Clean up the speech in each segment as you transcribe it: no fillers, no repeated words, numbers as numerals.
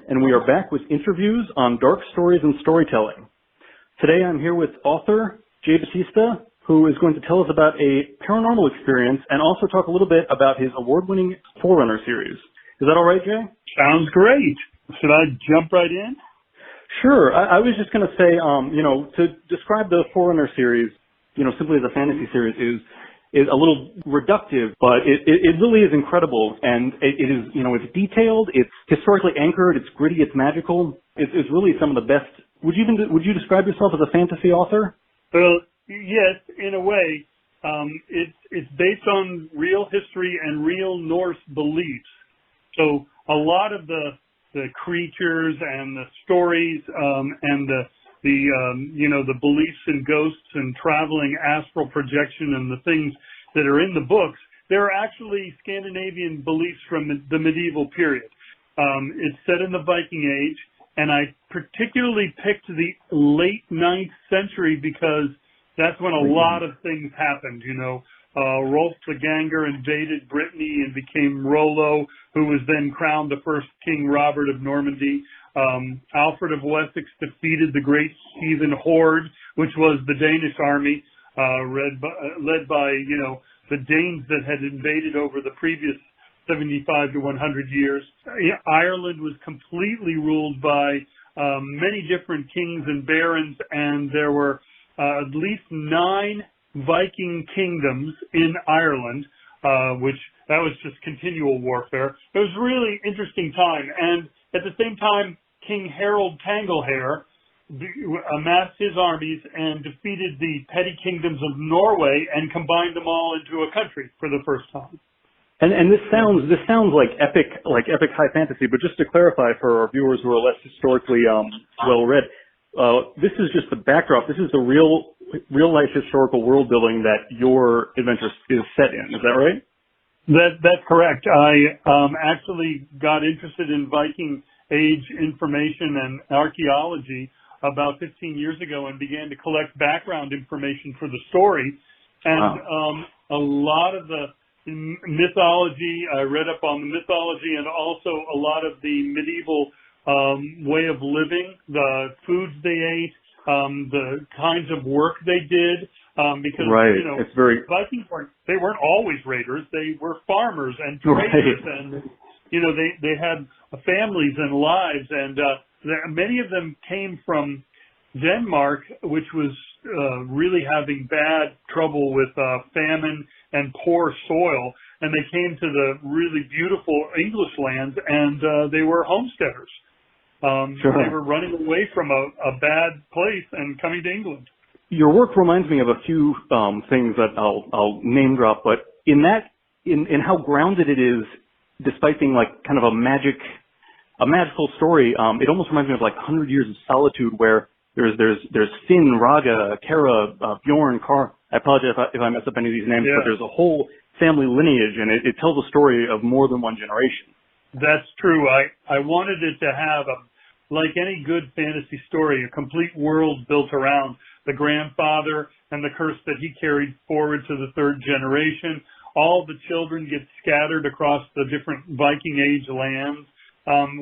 and we are back with interviews on dark stories and storytelling. Today I'm here with author Jay Batista, who is going to tell us about a paranormal experience and also talk a little bit about his award-winning Forerunner series. Is that all right, Jay? Sounds great. Should I jump right in? Sure. I was just going to say, to describe the Forerunner series, simply as a fantasy series is a little reductive, but it really is incredible, and it is, it's detailed, it's historically anchored, it's gritty, it's magical. It's really some of the best. Would you describe yourself as a fantasy author? Well, yes, in a way. It's based on real history and real Norse beliefs. So a lot of the creatures and the stories and the beliefs in ghosts and traveling astral projection and the things that are in the books, they're actually Scandinavian beliefs from the medieval period. It's set in the Viking Age, and I particularly picked the late 9th century because that's when a lot of things happened. Rolf the Ganger invaded Brittany and became Rollo, who was then crowned the first King Robert of Normandy. Alfred of Wessex defeated the great heathen horde, which was the Danish army, led by the Danes that had invaded over the previous 75 to 100 years. Ireland was completely ruled by many different kings and barons, and there were at least 9 Viking kingdoms in Ireland, which that was just continual warfare. It was a really interesting time, and at the same time, King Harold Tanglehair amassed his armies and defeated the petty kingdoms of Norway and combined them all into a country for the first time. And this sounds like epic high fantasy, but just to clarify for our viewers who are less historically well read, this is just the backdrop. This is the real life historical world building that your adventure is set in. Is that right? That's correct. I actually got interested in Viking Age information and archaeology about 15 years ago and began to collect background information for the story. And a lot of the mythology, I read up on the mythology and also a lot of the medieval way of living, the foods they ate, the kinds of work they did, because it's very Vikings weren't always raiders. They were farmers and traders, and they had families and lives, and many of them came from Denmark, which was really having bad trouble with famine and poor soil, and they came to the really beautiful English lands, and they were homesteaders. They were running away from a bad place and coming to England. Your work reminds me of a few things that I'll name drop, but in how grounded it is, despite being like kind of a magical story, it almost reminds me of like 100 Years of Solitude, where there's Finn, Raga, Kara, Bjorn, Kar. I apologize if I mess up any of these names, but there's a whole family lineage, and it tells a story of more than one generation. That's true. I wanted it to have, like any good fantasy story, a complete world built around the grandfather and the curse that he carried forward to the 3rd generation. All the children get scattered across the different Viking Age lands,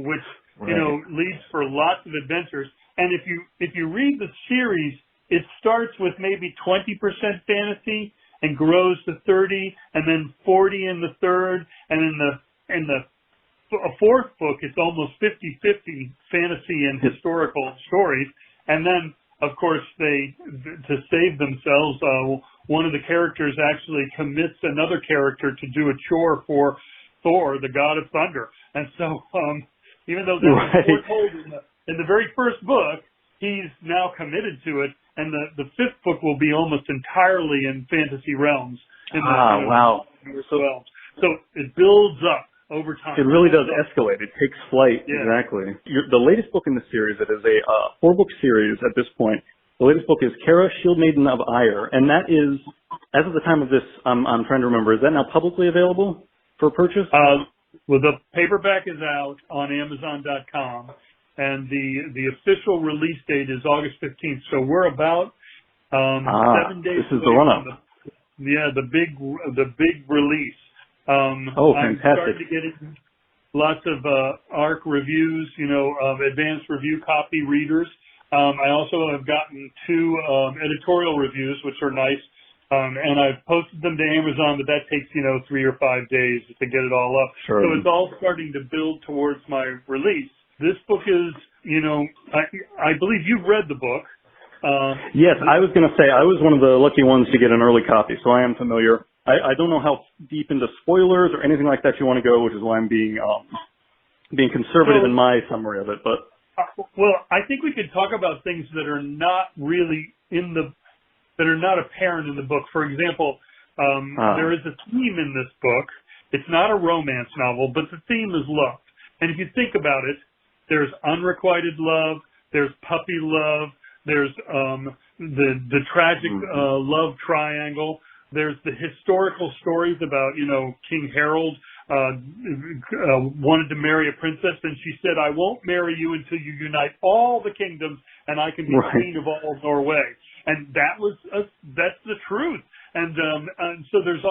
which leads for lots of adventures. And if you read the series, it starts with maybe 20% fantasy and grows to 30, and then 40 in the 3rd, and in the 4th book, it's almost 50-50 fantasy and historical stories. And then, of course, to save themselves, one of the characters actually commits another character to do a chore for Thor, the god of thunder. And so, even though that was foretold in the very first book, he's now committed to it. And the 5th book will be almost entirely in fantasy realms. Wow. So it builds up over time. It really does escalate. It takes flight. Yeah. Exactly. The latest book in the series, it is a 4-book series at this point. The latest book is Kara, Shield Maiden of Ire, and that is, as of the time of this, I'm trying to remember, is that now publicly available for purchase? Well, the paperback is out on Amazon.com, and the official release date is August 15th. So we're about 7 days. This is the run-up. The big release. Fantastic. I'm starting to get it. lots of ARC reviews, advanced review copy readers. I also have gotten 2 editorial reviews, which are nice. And I've posted them to Amazon, but that takes, 3 or 5 days to get it all up. Sure. So it's all starting to build towards my release. This book is, I believe you've read the book. Yes, I was going to say, I was one of the lucky ones to get an early copy, so I am familiar. I don't know how deep into spoilers or anything like that you want to go, which is why I'm being conservative in my summary of it. But well, I think we could talk about things that are not really that are not apparent in the book. For example, there is a theme in this book. It's not a romance novel, but the theme is love. And if you think about it, there's unrequited love, there's puppy love, there's the tragic love triangle, there's the historical stories about, King Harold wanted to marry a princess, and she said, I won't marry you until you unite all the kingdoms and I can be queen of all Norway. And that's the truth. And so there's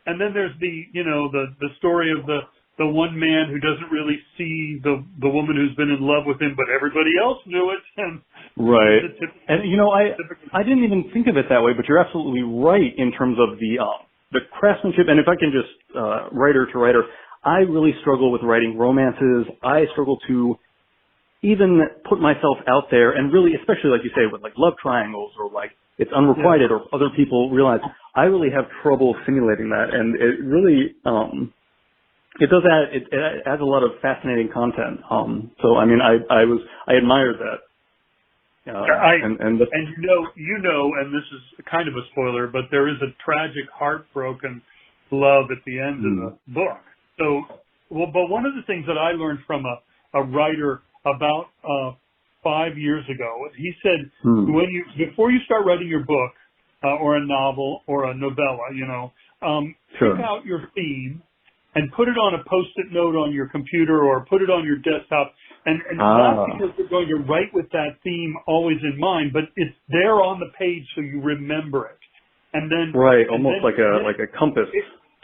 and then there's the story of the one man who doesn't really see the woman who's been in love with him, but everybody else knew it. And right. And I didn't even think of it that way, but you're absolutely right in terms of the craftsmanship. And if I can just writer to writer, I really struggle with writing romances. I struggle to even put myself out there, and really, especially like you say, with like love triangles or like it's unrequited or other people realize, I really have trouble simulating that, and it really it does add it adds a lot of fascinating content. So I mean, I admired that. And and this is kind of a spoiler, but there is a tragic, heartbroken love at the end of the book. So, but one of the things that I learned from a writer about 5 years ago, he said, before you start writing your book or a novel or a novella, pick out your theme and put it on a Post-it note on your computer or put it on your desktop. And not because you're going to write with that theme always in mind, but it's there on the page so you remember it. And then almost like a compass.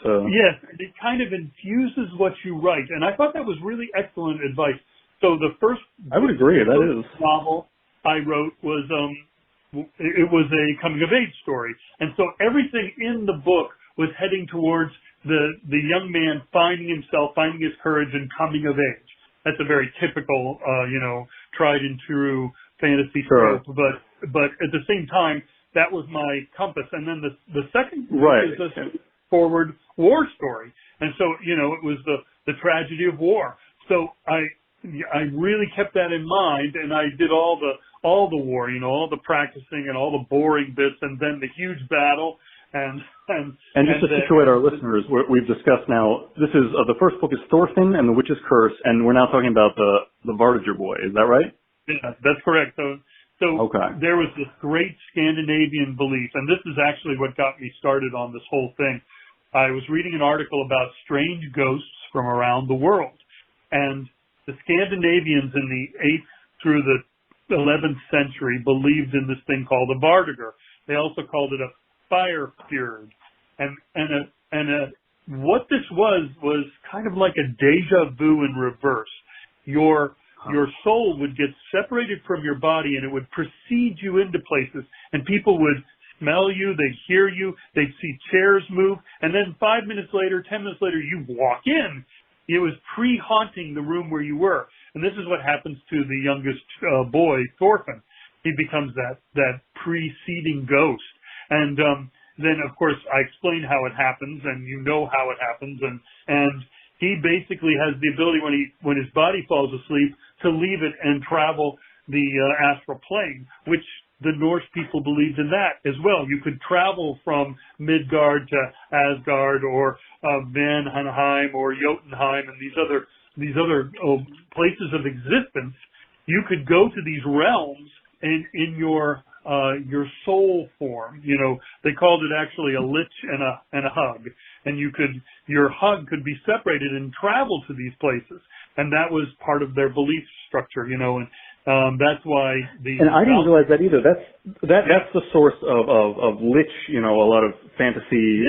Yes, it kind of infuses what you write. And I thought that was really excellent advice. So the first novel I wrote was it was a coming of age story, and so everything in the book was heading towards the young man finding himself, finding his courage, and coming of age. That's a very typical, tried and true fantasy trope. But at the same time, that was my compass. And then the second is a forward war story, and so it was the tragedy of war. So I really kept that in mind, and I did all the war, all the practicing and all the boring bits, and then the huge battle. And just to situate our listeners, we've discussed now, this is the first book is Thorfinn and the Witch's Curse, and we're now talking about the Vardager boy. Is that right? Yeah, that's correct. So there was this great Scandinavian belief, and this is actually what got me started on this whole thing. I was reading an article about strange ghosts from around the world, and the Scandinavians in the 8th through the 11th century believed in this thing called a Vardager. They also called it a fire fjord. And what this was kind of like a deja vu in reverse. Your soul would get separated from your body, and it would precede you into places, and people would smell you, they'd hear you, they'd see chairs move, and then 5 minutes later, 10 minutes later, you walk in. It was pre-haunting the room where you were. And this is what happens to the youngest boy, Thorfinn. He becomes that preceding ghost. And then, of course, I explain how it happens, and how it happens. And he basically has the ability, when his body falls asleep, to leave it and travel the astral plane, which the Norse people believed in that as well. You could travel from Midgard to Asgard or Vanheim or Jotunheim and these other places of existence. You could go to these realms in your soul form. They called it actually a lich and a hug, and your hug could be separated and travel to these places, and that was part of their belief structure. And That's why And I didn't realize that either. That's the source of Lich, a lot of fantasy.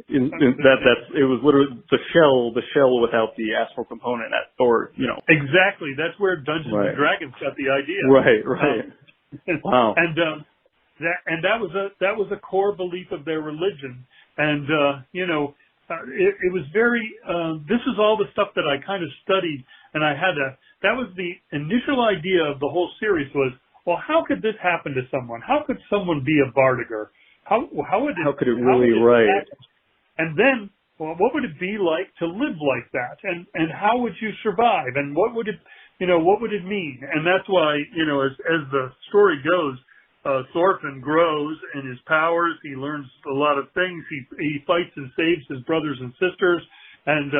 It was literally the shell without the astral component at Thor. Exactly. That's where Dungeons and Dragons got the idea. Right. Wow. And that was a core belief of their religion. And it was very. This is all the stuff that I kind of studied, and that was the initial idea of the whole series was, well, how could this happen to someone? How could someone be a Bardiger? How could it really happen? And then, well, what would it be like to live like that? And how would you survive? And what would it mean? And that's why, as the story goes, Thorfinn grows in his powers. He learns a lot of things. He fights and saves his brothers and sisters. And,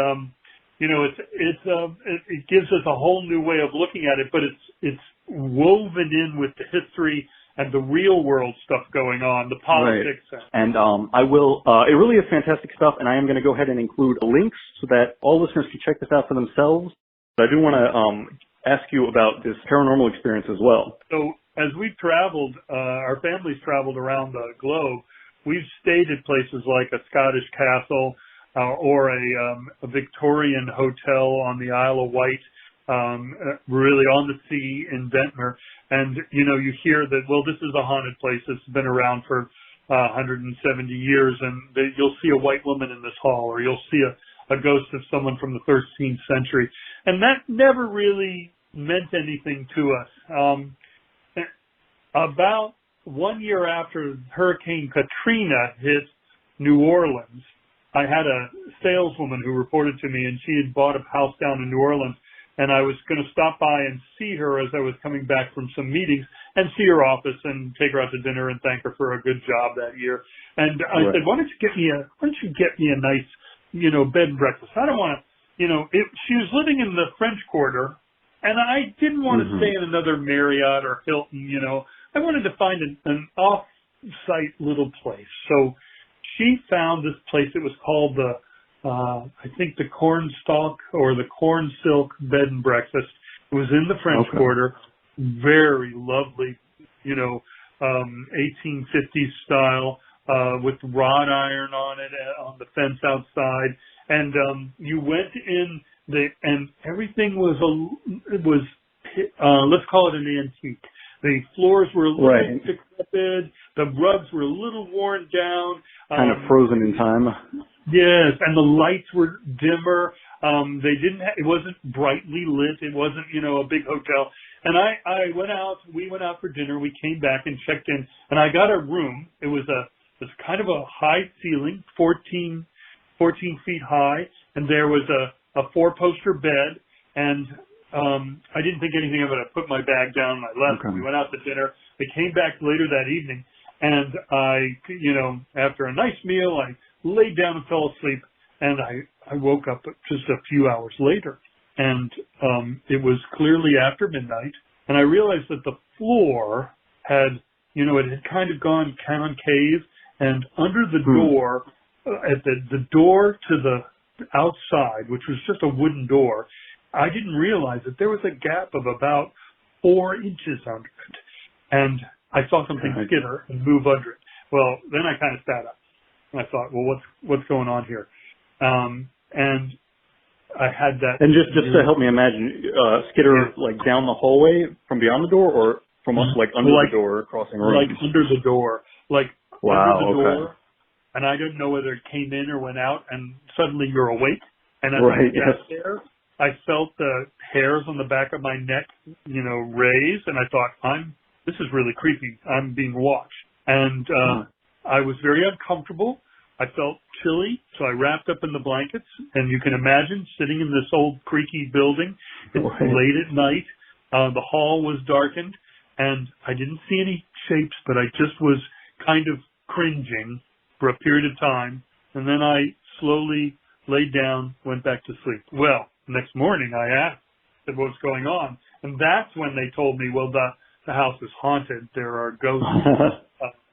it gives us a whole new way of looking at it, but it's woven in with the history and the real world stuff going on, the politics. Right. And I will, it really is fantastic stuff, and I am going to go ahead and include links so that all listeners can check this out for themselves. But I do want to ask you about this paranormal experience as well. So as we've traveled, our families traveled around the globe, we've stayed at places like a Scottish castle, or a Victorian hotel on the Isle of Wight, really on the sea in Ventnor. And, you hear that, well, this is a haunted place that's been around for 170 years, and you'll see a white woman in this hall, or you'll see a ghost of someone from the 13th century. And that never really meant anything to us. About 1 year after Hurricane Katrina hit New Orleans, I had a saleswoman who reported to me, and she had bought a house down in New Orleans, and I was going to stop by and see her as I was coming back from some meetings and see her office and take her out to dinner and thank her for a good job that year. And I said, why don't you get me a nice, bed and breakfast? I don't want to, she was living in the French Quarter, and I didn't want to stay in another Marriott or Hilton, I wanted to find an off-site little place. So she found this place. It was called I think the Cornstalk or the Corn Silk Bed and Breakfast. It was in the French Quarter. Very lovely, 1850s style, with wrought iron on it, on the fence outside. And, you went in and everything was let's call it an antique. The floors were a little decrepit. The rugs were a little worn down. Kind of frozen in time. Yes, and the lights were dimmer. It wasn't brightly lit. It wasn't, a big hotel. And we went out for dinner. We came back and checked in, and I got a room. It was kind of a high ceiling, 14 feet high, and there was a 4-poster bed, and I didn't think anything of it. I put my bag down and I left. We went out to dinner. I came back later that evening, and after a nice meal, I laid down and fell asleep, and I woke up just a few hours later, and it was clearly after midnight, and I realized that the floor had, it had kind of gone concave, and under the door, at the door to the outside, which was just a wooden door, I didn't realize that there was a gap of about 4 inches under it. And I saw something skitter and move under it. Well, then I kind of sat up. And I thought, well, what's going on here? And I had that. And just to help me imagine, skitter like down the hallway from beyond the door, or from under the door, crossing rooms? Like under the door. Under the door. And I didn't know whether it came in or went out, and suddenly you're awake. And as I sat there, I felt the hairs on the back of my neck, raise, and I thought, this is really creepy. I'm being watched. And I was very uncomfortable. I felt chilly, so I wrapped up in the blankets, and you can imagine sitting in this old creaky building. It's late at night. The hall was darkened, and I didn't see any shapes, but I just was kind of cringing for a period of time, and then I slowly laid down, went back to sleep. Well, next morning I asked what's going on, and that's when they told me, well, the house is haunted. There are ghosts,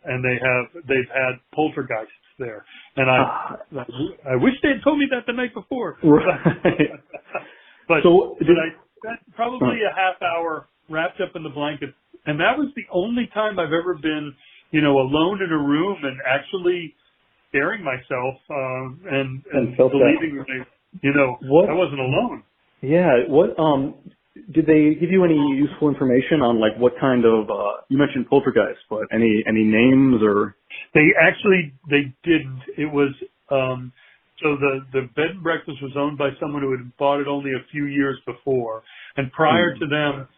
and they've had poltergeists there. And I wish they had told me that the night before. Right. But I spent probably a half hour wrapped up in the blankets. And that was the only time I've ever been, alone in a room and actually scaring myself, and believing that, I wasn't alone. Yeah. What, did they give you any useful information on like what kind of, you mentioned poltergeist, but any names or? They didn't. It was, so the bed and breakfast was owned by someone who had bought it only a few years before. And prior to them,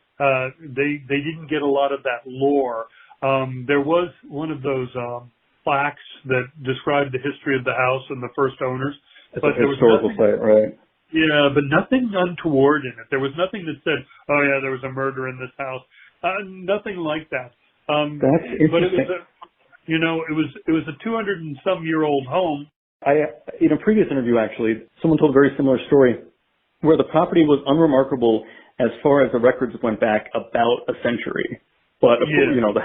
they didn't get a lot of that lore. There was one of those, plaques that described the history of the house and the first owners. It's a historical site, right? Yeah, but nothing untoward in it. There was nothing that said, "Oh yeah, there was a murder in this house." Nothing like that. That's interesting. But it was a 200 and some year old home. In a previous interview, actually, someone told a very similar story where the property was unremarkable as far as the records went back about a century. But, the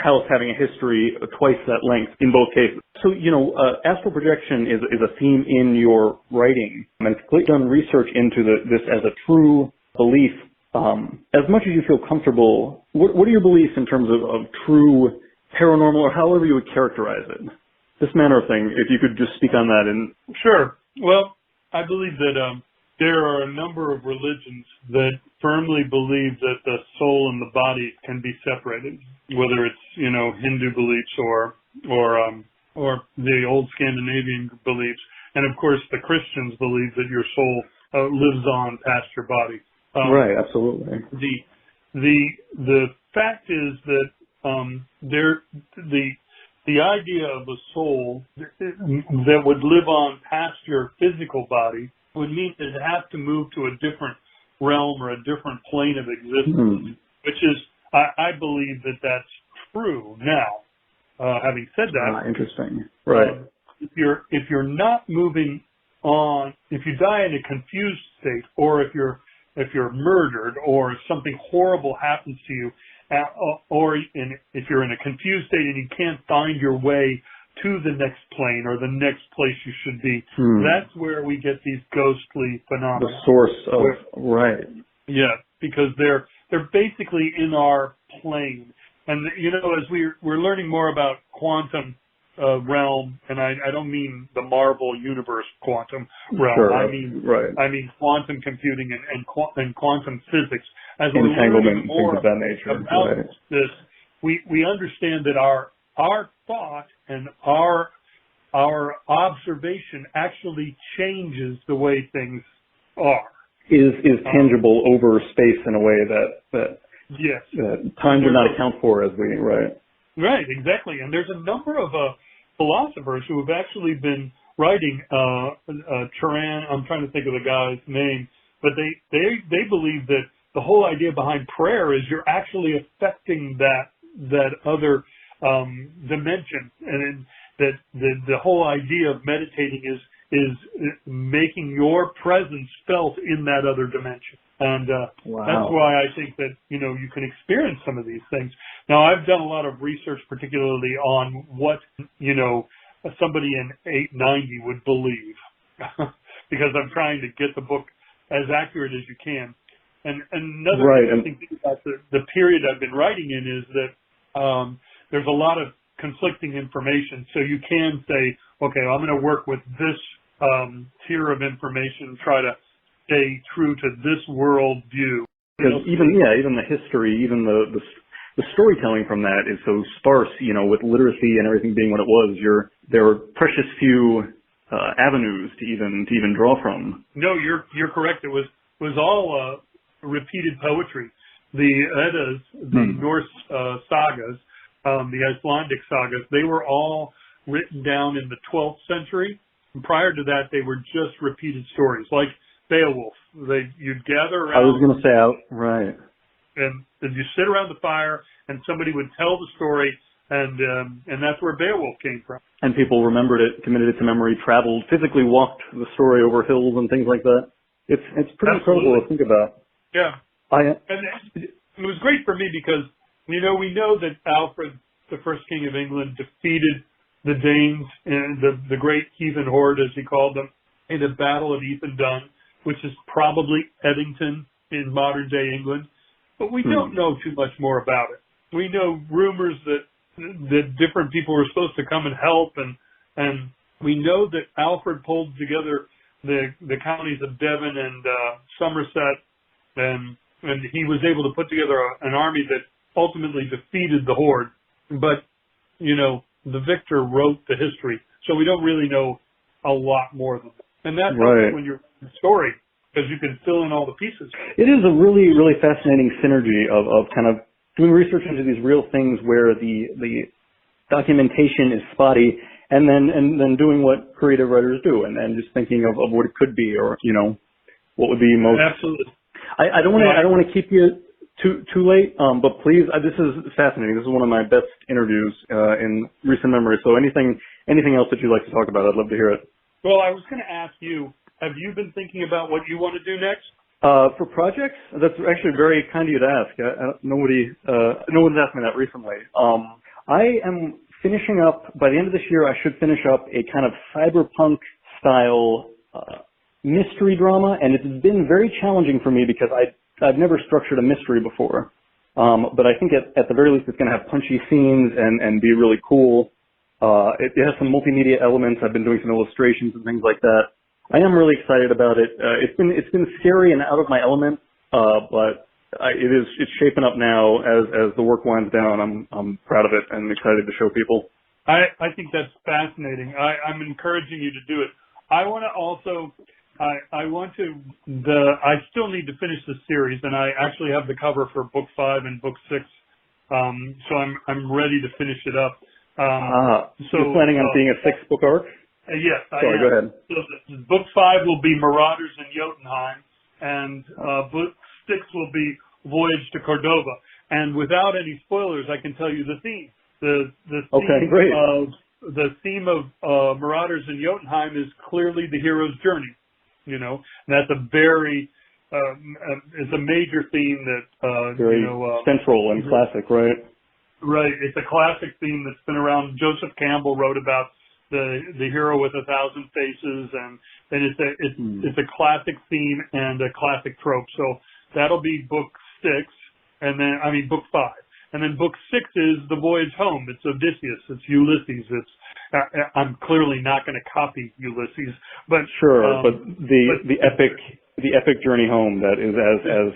house having a history twice that length in both cases. So, astral projection is a theme in your writing. And you've done research into this as a true belief. As much as you feel comfortable, what are your beliefs in terms of true paranormal, or however you would characterize it? This manner of thing, if you could just speak on that. Sure. Well, I believe that there are a number of religions that firmly believe that the soul and the body can be separated, whether it's, Hindu beliefs or the old Scandinavian beliefs. And of course, the Christians believe that your soul lives on past your body. Right, absolutely. The fact is that the idea of a soul that would live on past your physical body would mean that it has to move to a different realm or a different plane of existence, which is, I believe that that's true now. Having said that, interesting, right? If you're not moving on, if you die in a confused state, or if you're murdered, or if something horrible happens to you, if you're in a confused state and you can't find your way to the next plane or the next place you should be, that's where we get these ghostly phenomena. The source of, right. Yeah, because they're basically in our plane. And, as we're learning more about quantum realm, and I don't mean the Marvel Universe quantum realm. Sure, I mean quantum computing and quantum physics. As we're learning more things of that nature, about this, we understand that our thought and our observation actually changes the way things are. Is tangible over space in a way that yes, time would not account for as we, right? Right, exactly. And there's a number of philosophers who have actually been writing, Turan, I'm trying to think of the guy's name, but they believe that the whole idea behind prayer is you're actually affecting that other dimension, and that the whole idea of meditating is making your presence felt in that other dimension. And that's why I think that, you can experience some of these things. Now, I've done a lot of research, particularly on what, somebody in 890 would believe, because I'm trying to get the book as accurate as you can. And another interesting thing about the period I've been writing in is that there's a lot of conflicting information. So you can say, okay, I'm going to work with this tier of information, try to stay true to this world view. Because even the history, even the storytelling from that is so sparse, with literacy and everything being what it was, there are precious few avenues to even draw from. No, you're correct. It was all repeated poetry. The Eddas, the Norse sagas, the Icelandic sagas, they were all written down in the 12th century. And prior to that, they were just repeated stories, like Beowulf. You'd gather around. I was going to say, right. And you sit around the fire, and somebody would tell the story, and that's where Beowulf came from. And people remembered it, committed it to memory, traveled, physically walked the story over hills and things like that. It's pretty incredible to think about. Yeah. And it was great for me because, we know that Alfred, the first king of England, defeated the Danes and the great heathen horde, as he called them, in the Battle of Ethandune, which is probably Edington in modern day England. but we don't know too much more about it. We know rumors that different people were supposed to come and help, and we know that Alfred pulled together the counties of Devon and Somerset, and he was able to put together an army that ultimately defeated the Horde. But, the victor wrote the history, so we don't really know a lot more than that. And that helps when you're in the story, because you can fill in all the pieces. It is a really, really fascinating synergy of kind of doing research into these real things where the documentation is spotty, and then doing what creative writers do, and just thinking of what it could be, or what would be most. Absolutely. I don't want to keep you too late, but please, this is fascinating. This is one of my best interviews in recent memory. So anything else that you'd like to talk about, I'd love to hear it. Well, I was going to ask you, have you been thinking about what you want to do next? For projects, that's actually very kind of you to ask. No one's asked me that recently. I am finishing up, by the end of this year, I should finish up a kind of cyberpunk style mystery drama, and it's been very challenging for me because I've never structured a mystery before. But I think at the very least it's going to have punchy scenes and be really cool. It has some multimedia elements. I've been doing some illustrations and things like that. I am really excited about it. It's been scary and out of my element, but it's shaping up now as the work winds down. I'm proud of it and excited to show people. I think that's fascinating. I'm encouraging you to do it. I want to also, I still need to finish the series, and I actually have the cover for book 5 and book 6. So I'm ready to finish it up. So you're planning on being a 6-book arc? Yes, Sorry, go ahead. So book 5 will be Marauders in Jotunheim, and book 6 will be Voyage to Cordova. And without any spoilers, I can tell you the theme. The theme of Marauders in Jotunheim is clearly the hero's journey. And that's a very it's a major theme that very central and classic, right? Right. It's a classic theme that's been around. Joseph Campbell wrote about the hero with 1,000 faces, and it's a classic theme and a classic trope. So that'll be book 6, and then book 5. And then book 6 is The Voyage Home. It's Odysseus. It's Ulysses. I'm clearly not going to copy Ulysses, but sure. But the epic journey home that is as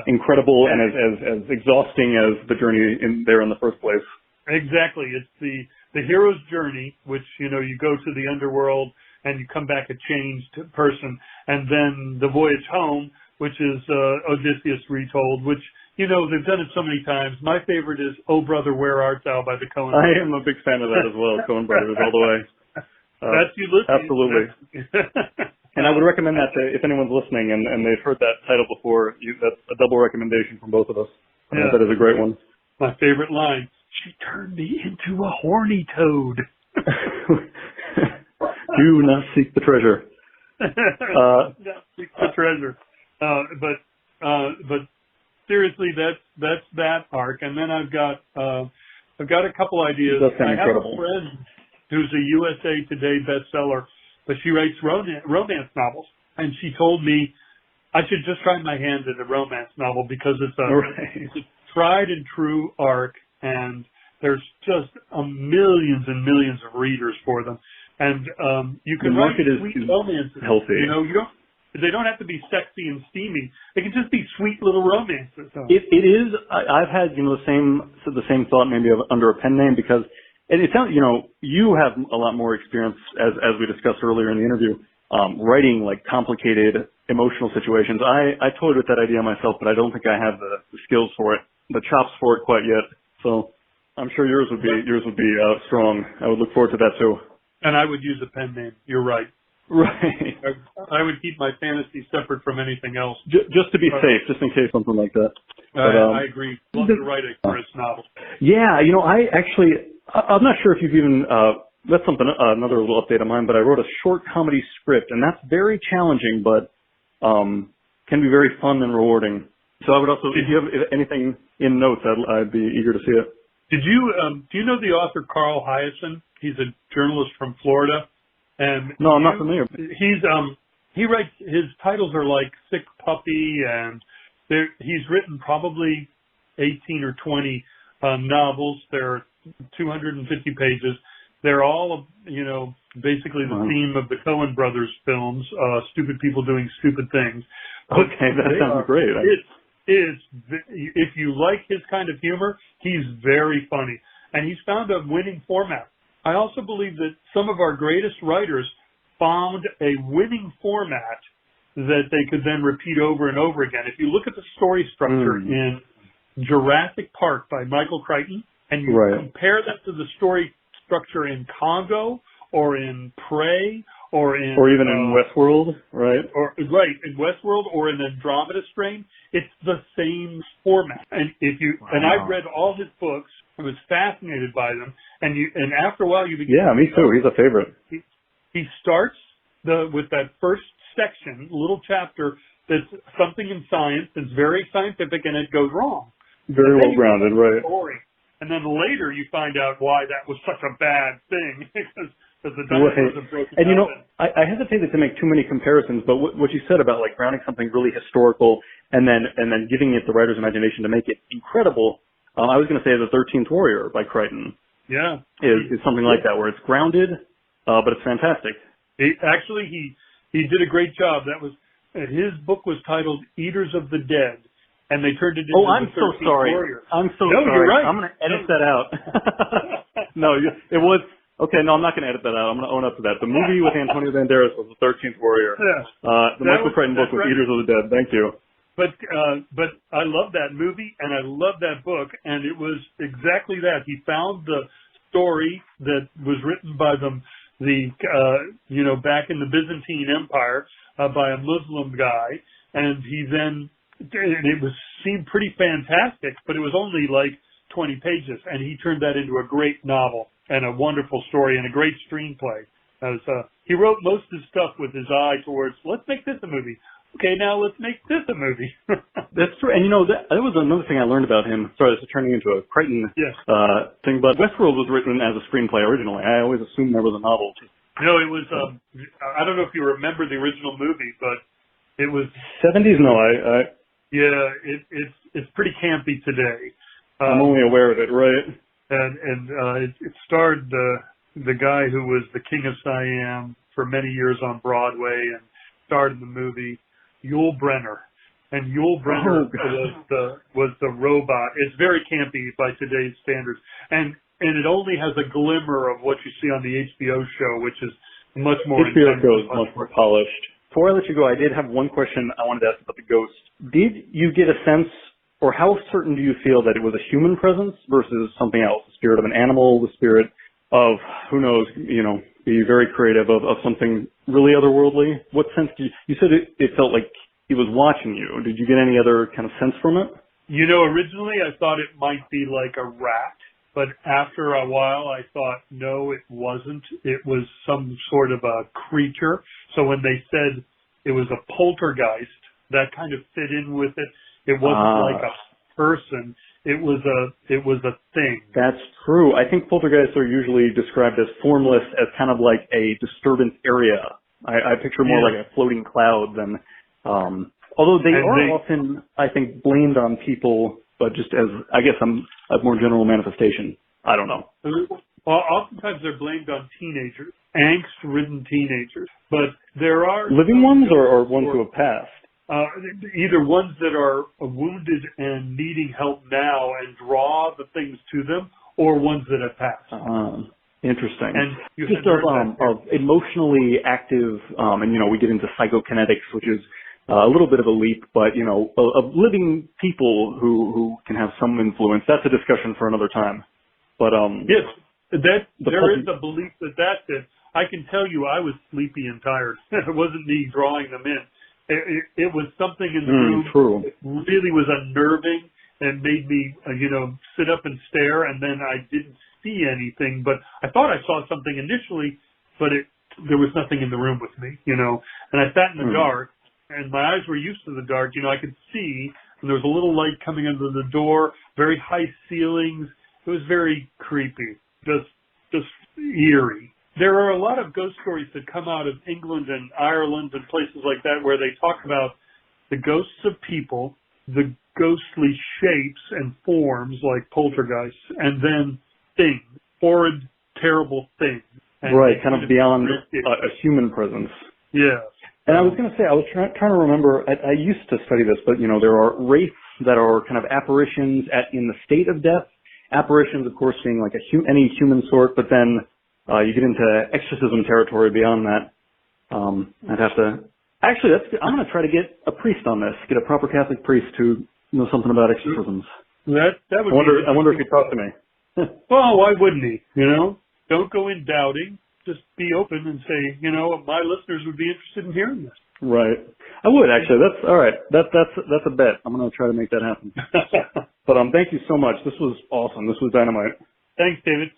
incredible and as exhausting as the journey in the first place. Exactly. It's the hero's journey, which you go to the underworld and you come back a changed person, and then the voyage home, which is Odysseus retold, which they've done it so many times. My favorite is "Oh Brother, Where Art Thou" by the Coen Brothers. I am a big fan of that as well. Coen Brothers all the way. That's Ulysses. Absolutely. And I would recommend that if anyone's listening and they've heard that title before, that's a double recommendation from both of us. That is a great one. My favorite line: "She turned me into a horny toad." Do not seek the treasure. Not seek the treasure. But seriously, that's that arc. And then I've got a couple ideas. I have a friend who's a USA Today bestseller, but she writes romance novels, and she told me I should just try my hand at a romance novel because it's a tried and true arc, and there's just millions and millions of readers for them. And you can write sweet romances. Healthy. They don't have to be sexy and steamy. They can just be sweet little romances. It is. I've had the same thought maybe under a pen name, because it sounds you have a lot more experience as we discussed earlier in the interview, writing like complicated emotional situations. I toyed with that idea myself, but I don't think I have the skills for it, the chops for it quite yet. So I'm sure yours would be strong. I would look forward to that too. And I would use a pen name. You're right. Right. I would keep my fantasy separate from anything else. Just to be safe, just in case something like that. I agree. Love to write a Chris novel. Yeah, I'm not sure if you've even, that's another little update of mine, but I wrote a short comedy script, and that's very challenging, but can be very fun and rewarding. So I would also, if you have anything in notes, I'd be eager to see it. Do you know the author Carl Hyacin? He's a journalist from Florida. And no, I'm not familiar. He writes, his titles are like Sick Puppy and He's written probably 18 or 20 novels. They're 250 pages. They're all, basically the theme of the Coen brothers films, stupid people doing stupid things. Okay, that sounds great. If you like his kind of humor, he's very funny. And he's found a winning format. I also believe that some of our greatest writers found a winning format that they could then repeat over and over again. If you look at the story structure in Jurassic Park by Michael Crichton, and you compare that to the story structure in Congo or in Prey or even in Westworld, right? In Westworld or in Andromeda Strain, it's the same format. And I've read all his books. I was fascinated by them. And after a while you begin. Yeah, me too. He's a favorite. He starts with that first section, little chapter that's something in science that's very scientific, and it goes wrong. Very well grounded, right? Story. And then later you find out why that was such a bad thing because the dinosaurs have broken up. And I hesitated to make too many comparisons, but what you said about like grounding something really historical and then giving it the writer's imagination to make it incredible, I was going to say The 13th Warrior by Crichton. Yeah, is something like that where it's grounded, but it's fantastic. He did a great job. That was his book was titled Eaters of the Dead, and they turned it into I'm The 13th so sorry. Warrior. I'm so sorry. You're right. I'm going to edit that out. No, it was okay. No, I'm not going to edit that out. I'm going to own up to that. The movie with Antonio Banderas was The 13th Warrior. Yeah. The Michael Crichton book was Eaters of the Dead. Thank you. But I love that movie and I love that book, and it was exactly that. He found the story that was written by back in the Byzantine Empire by a Muslim guy, and it seemed pretty fantastic, but it was only like 20 pages, and he turned that into a great novel and a wonderful story and a great screenplay. He wrote most of his stuff with his eye towards, let's make this a movie. Okay, now let's make this a movie. That's true. And that was another thing I learned about him. Sorry, this is turning into a Crichton thing, but Westworld was written as a screenplay originally. I always assumed there was a novel. No, it was, I don't know if you remember the original movie, but it was... 70s? No, it's pretty campy today. I'm only aware of it, right? And it starred the guy who was the King of Siam for many years on Broadway and starred in the movie, Yul Brynner. And Yul Brynner was the robot. It's very campy by today's standards. And it only has a glimmer of what you see on the HBO show, which is much more intense. HBO show is much more polished. Before I let you go, I did have one question I wanted to ask about the ghost. Did you get a sense, or how certain do you feel that it was a human presence versus something else? The spirit of an animal, the spirit of, who knows, be very creative, of something really otherworldly? What sense you said it felt like he was watching you. Did you get any other kind of sense from it? Originally I thought it might be like a rat, but after a while I thought, no, it wasn't. It was some sort of a creature. So when they said it was a poltergeist, that kind of fit in with it. It wasn't like a person. It was a thing. That's true. I think poltergeists are usually described as formless, as kind of like a disturbance area. I picture more like a floating cloud than, although they are often, I think, blamed on people, but just as, I guess, a more general manifestation. I don't know. Oftentimes they're blamed on teenagers, angst-ridden teenagers, but there are... Living ones or ones who have passed? Either ones that are wounded and needing help now and draw the things to them, or ones that have passed. Interesting. And just of emotionally active, and we get into psychokinetics, which is a little bit of a leap, but of living people who can have some influence. That's a discussion for another time. But yes, there is a belief that I can tell you, I was sleepy and tired. It wasn't me drawing them in. It was something in the room. True. It really was unnerving and made me, sit up and stare, and then I didn't see anything, but I thought I saw something initially, but there was nothing in the room with me, and I sat in the dark, and my eyes were used to the dark, I could see, and there was a little light coming under the door, very high ceilings. It was very creepy, just eerie. There are a lot of ghost stories that come out of England and Ireland and places like that where they talk about the ghosts of people the ghostly shapes and forms like poltergeists, and then things, horrid, terrible things. Right, kind of beyond a human presence. Yeah. And I was going to say, I was trying to remember, I used to study this, but, there are wraiths that are kind of apparitions in the state of death. Apparitions, of course, being like any human sort, but then you get into exorcism territory beyond that. I'd have to... Actually, I'm going to try to get a priest on this, get a proper Catholic priest who knows something about exorcisms. That would I wonder if he'd talk to me. Well, why wouldn't he, Don't go in doubting. Just be open and say, my listeners would be interested in hearing this. Right. I would, actually. That's all right. That's a bet. I'm going to try to make that happen. But thank you so much. This was awesome. This was dynamite. Thanks, David.